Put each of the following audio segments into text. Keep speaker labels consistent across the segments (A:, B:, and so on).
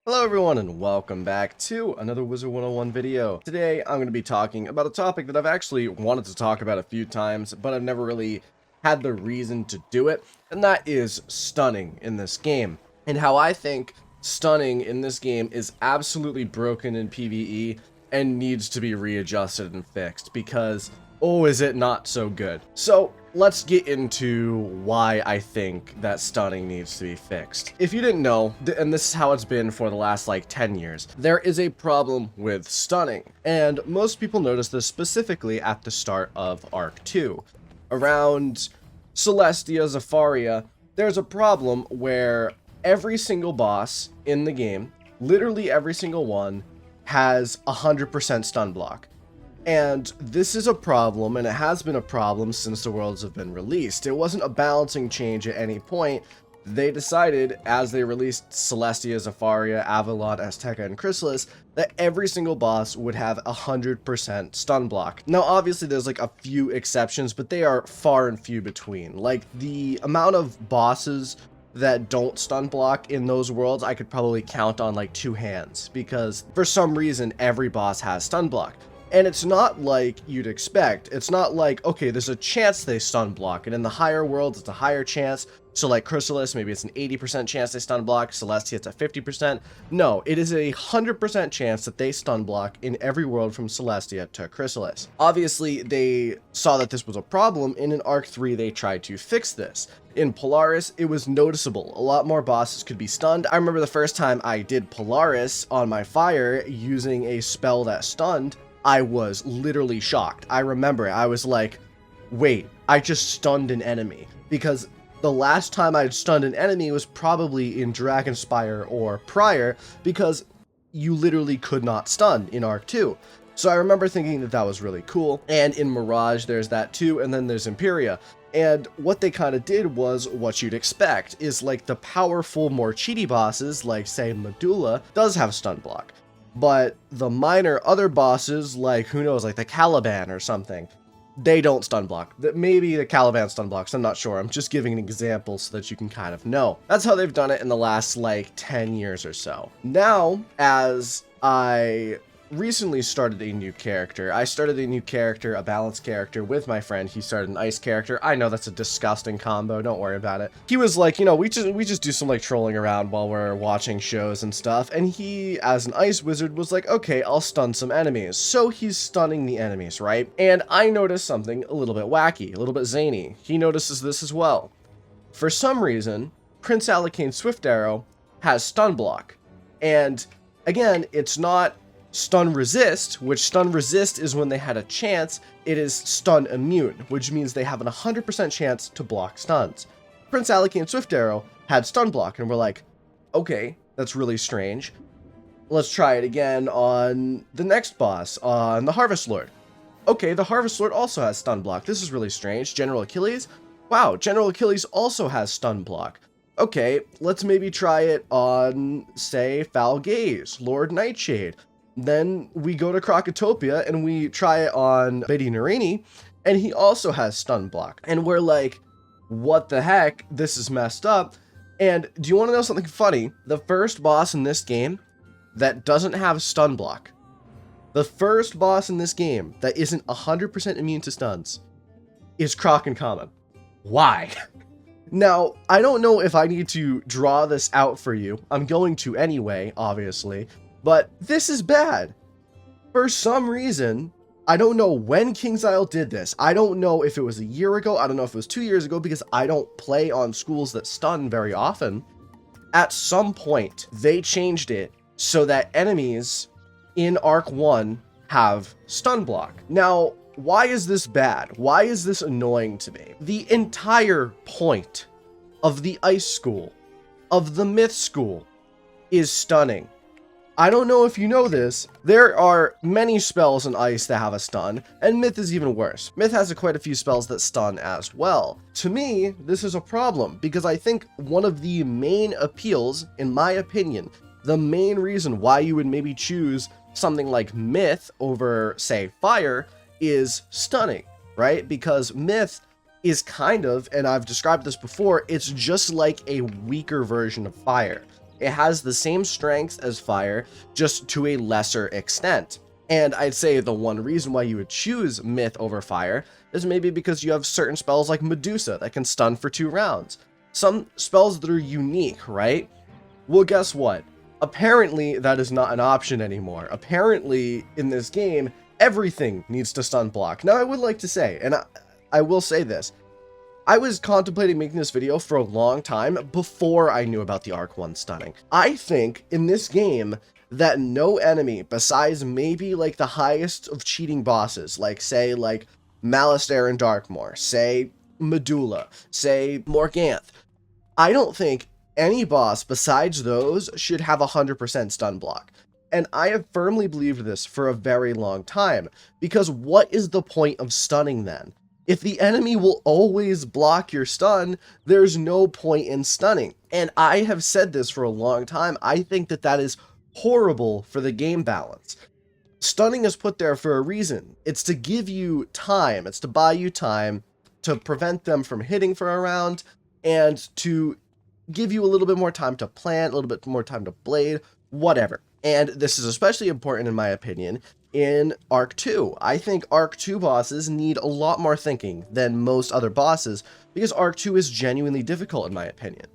A: Hello everyone and welcome back to another Wizard101 video. Today I'm going to be talking about a topic that I've actually wanted to talk about a few times, but I've never really had the reason to do it, and that is stunning in this game. And how I think stunning in this game is absolutely broken in PvE and needs to be readjusted and fixed because, oh, is it not so good. So let's get into why I think that stunning needs to be fixed. If you didn't know, and this is how it's been for the last like 10 years, there is a problem with stunning. And most people notice this specifically at the start of Arc 2. Around Celestia, Zafaria, there's a problem where every single boss in the game, literally every single one, has 100% stun block. And this is a problem, and it has been a problem since the worlds have been released. It wasn't a balancing change at any point. They decided, as they released Celestia, Zafaria, Avalon, Azteca, and Chrysalis, that every single boss would have 100% stun block. Now, obviously, there's like a few exceptions, but they are far and few between. Like, the amount of bosses that don't stun block in those worlds, I could probably count on like 2 hands, because for some reason, every boss has stun block. And it's not like you'd expect. It's not like, okay, there's a chance they stun block, and in the higher worlds, it's a higher chance. So like Chrysalis, maybe it's an 80% chance they stun block. Celestia, it's a 50%. No, it is a 100% chance that they stun block in every world from Celestia to Chrysalis. Obviously, they saw that this was a problem, and in Arc 3, they tried to fix this. In Polaris, it was noticeable. A lot more bosses could be stunned. I remember the first time I did Polaris on my fire using a spell that stunned, I was literally shocked. I remember it. I was like, wait, I just stunned an enemy. Because the last time I'd stunned an enemy was probably in Dragonspire or prior, because you literally could not stun in Arc 2. So I remember thinking that that was really cool. And in Mirage, there's that too, and then there's Imperia. And what they kind of did was what you'd expect, is like the powerful, more cheaty bosses, like say Medulla, does have stun block. But the minor other bosses, like, who knows, like the Caliban or something, they don't stun block. Maybe the Caliban stun blocks, I'm not sure. I'm just giving an example so that you can kind of know. That's how they've done it in the last, like, 10 years or so. Now, as I recently started a new character, a balanced character with my friend. He started an ice character. I know that's a disgusting combo, don't worry about it. He was like, you know, we just do some like trolling around while we're watching shows and stuff, and he, as an ice wizard, was like, okay, I'll stun some enemies. So he's stunning the enemies, right? And I noticed something a little bit wacky, a little bit zany. He notices this as well. For some reason, Prince Alicane Swift Arrow has stun block. And again, it's not stun resist, which stun resist is when they had a chance. It is stun immune, which means they have an 100% chance to block stuns. Prince Alicane Swift Arrow had stun block, and we're like, okay, that's really strange. Let's try it again on the next boss, on the Harvest Lord. Okay, the Harvest Lord also has stun block. This is really strange. General Achilles? Wow, General Achilles also has stun block. Okay, let's maybe try it on, say, Foul Gaze, Lord Nightshade. Then we go to Krakatopia and we try it on Bedi Narini, and he also has stun block. And we're like, what the heck? This is messed up. And do you want to know something funny? The first boss in this game that doesn't have stun block, the first boss in this game that isn't 100% immune to stuns, is Krakenkamen. Why? Now, I don't know if I need to draw this out for you. I'm going to anyway, obviously. But this is bad. For some reason, I don't know when KingsIsle did this. I don't know if it was a year ago. I don't know if it was 2 years ago, because I don't play on schools that stun very often. At some point, they changed it so that enemies in Arc 1 have stun block. Now, why is this bad? Why is this annoying to me? The entire point of the Ice School, of the Myth School, is stunning. I don't know if you know this, there are many spells in Ice that have a stun, and Myth is even worse. Myth has quite a few spells that stun as well. To me, this is a problem, because I think one of the main appeals, in my opinion, the main reason why you would maybe choose something like Myth over, say, Fire, is stunning, right? Because Myth is kind of, and I've described this before, it's just like a weaker version of Fire. It has the same strengths as fire, just to a lesser extent. And I'd say the one reason why you would choose Myth over fire is maybe because you have certain spells like Medusa that can stun for 2 rounds. Some spells that are unique, right? Well, guess what? Apparently, that is not an option anymore. Apparently, in this game, everything needs to stun block. Now, I would like to say, and I will say this, I was contemplating making this video for a long time before I knew about the Arc 1 stunning. I think in this game that no enemy, besides maybe like the highest of cheating bosses, like say like Malistaire and Darkmoor, say Medulla, say Morganth, I don't think any boss besides those should have 100% stun block. And I have firmly believed this for a very long time, because what is the point of stunning then? If the enemy will always block your stun, there's no point in stunning. And I have said this for a long time. I think that that is horrible for the game balance. Stunning is put there for a reason. It's to give you time. It's to buy you time to prevent them from hitting for a round and to give you a little bit more time to plant, a little bit more time to blade, whatever. And this is especially important, in my opinion, in Arc 2. I think Arc 2 bosses need a lot more thinking than most other bosses, because Arc 2 is genuinely difficult, in my opinion.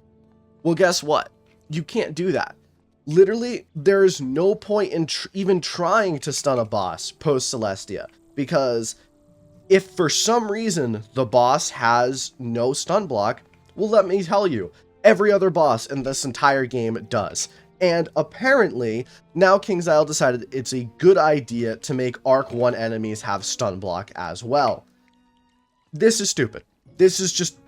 A: Well, guess what? You can't do that. Literally, there is no point in even trying to stun a boss post-Celestia, because if for some reason the boss has no stun block, well, let me tell you, every other boss in this entire game does. And apparently, now KingsIsle decided it's a good idea to make Arc 1 enemies have stun block as well. This is stupid. This is just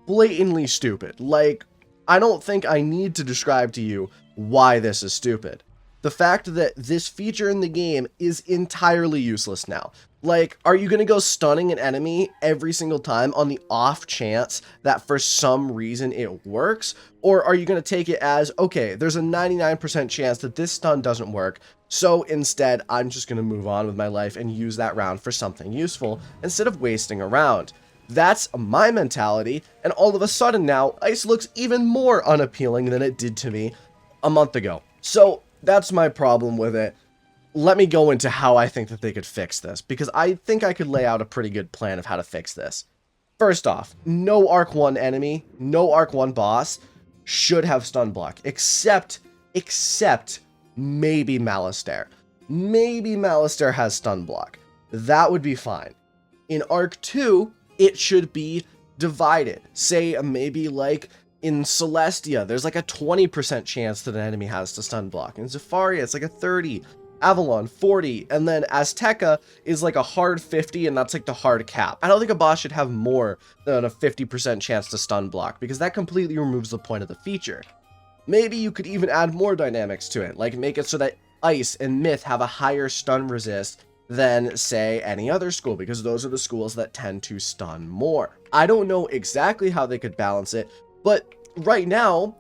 A: blatantly stupid. Like, I don't think I need to describe to you why this is stupid. The fact that this feature in the game is entirely useless now. Like, are you going to go stunning an enemy every single time on the off chance that for some reason it works? Or are you going to take it as, okay, there's a 99% chance that this stun doesn't work, so instead I'm just going to move on with my life and use that round for something useful instead of wasting a round? That's my mentality, and all of a sudden now, Ice looks even more unappealing than it did to me a month ago. So that's my problem with it. Let me go into how I think that they could fix this, because I think I could lay out a pretty good plan of how to fix this. First off, no Arc 1 enemy, no Arc 1 boss should have stun block, except maybe Malistaire. Maybe Malistaire has stun block. That would be fine. In Arc 2, it should be divided. Say maybe like in Celestia, there's like a 20% chance that an enemy has to stun block. In Zafaria, it's like a 30. Avalon, 40, and then Azteca is like a hard 50, and that's like the hard cap. I don't think a boss should have more than a 50% chance to stun block, because that completely removes the point of the feature. Maybe you could even add more dynamics to it, like make it so that Ice and Myth have a higher stun resist than, say, any other school, because those are the schools that tend to stun more. I don't know exactly how they could balance it, but right now,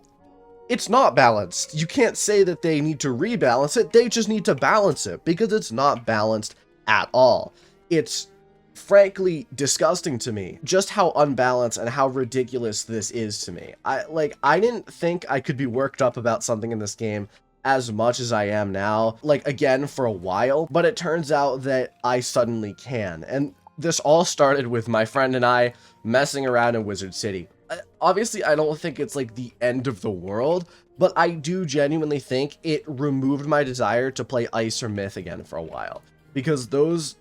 A: it's not balanced. You can't say that they need to rebalance it. They just need to balance it, because it's not balanced at all. It's frankly disgusting to me just how unbalanced and how ridiculous this is to me. I didn't think I could be worked up about something in this game as much as I am now, like again for a while, but it turns out that I suddenly can. And this all started with my friend and I messing around in Wizard City. Obviously, I don't think it's like the end of the world, but I do genuinely think it removed my desire to play Ice or Myth again for a while, because those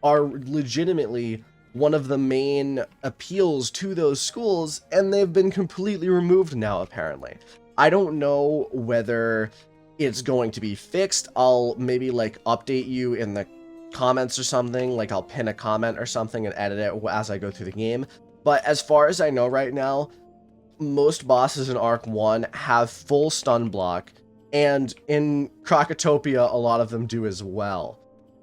A: are legitimately one of the main appeals to those schools, and they've been completely removed now, apparently. I don't know whether it's going to be fixed. I'll maybe like update you in the comments or something, like I'll pin a comment or something and edit it as I go through the game. But as far as I know right now, most bosses in Arc 1 have full stun block, and in Crocotopia, a lot of them do as well,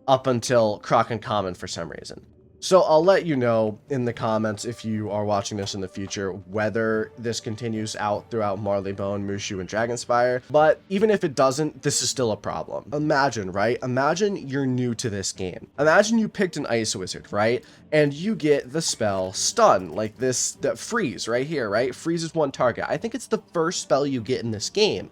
A: up until Croc and Common for some reason. So I'll let you know in the comments, if you are watching this in the future, whether this continues out throughout Marleybone, Mushu, and Dragonspire. But even if it doesn't, this is still a problem. Imagine, right? Imagine you're new to this game. Imagine you picked an Ice Wizard, right? And you get the spell Stun, like this, that freeze right here, right? Freezes one target. I think it's the first spell you get in this game.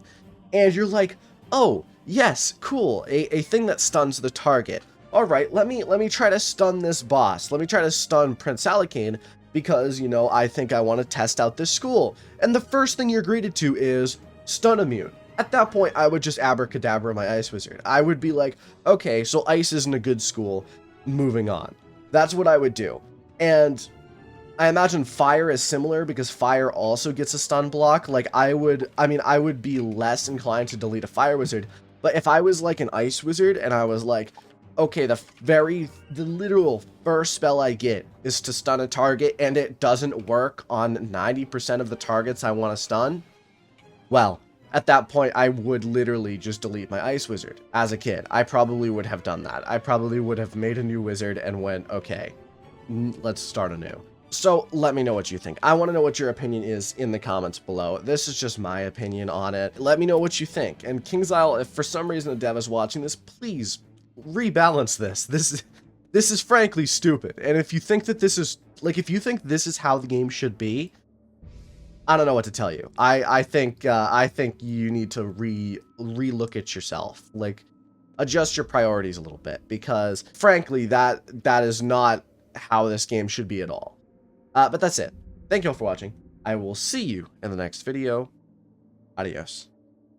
A: and you're like, oh, yes, cool, a thing that stuns the target. All right, let me try to stun this boss. Let me try to stun Prince Alicane because, you know, I think I want to test out this school. And the first thing you're greeted to is stun immune. At that point, I would just abracadabra my Ice Wizard. I would be like, okay, so Ice isn't a good school. Moving on. That's what I would do. And I imagine Fire is similar because Fire also gets a stun block. Like, I would be less inclined to delete a Fire Wizard. But if I was like an Ice Wizard and I was like, okay, the literal first spell I get is to stun a target and it doesn't work on 90% of the targets I want to stun, well, at that point, I would literally just delete my Ice Wizard. As a kid, I probably would have done that. I probably would have made a new wizard and went, okay, let's start anew. So let me know what you think. I want to know what your opinion is in the comments below. This is just my opinion on it. Let me know what you think. And KingsIsle, if for some reason a dev is watching this, please rebalance this. This is frankly stupid. And if you think that this is, like, if you think this is how the game should be, I don't know what to tell you. I think you need to re-look at yourself. Like, adjust your priorities a little bit, because frankly, that is not how this game should be at all. But that's it. Thank you all for watching. I will see you in the next video. Adios.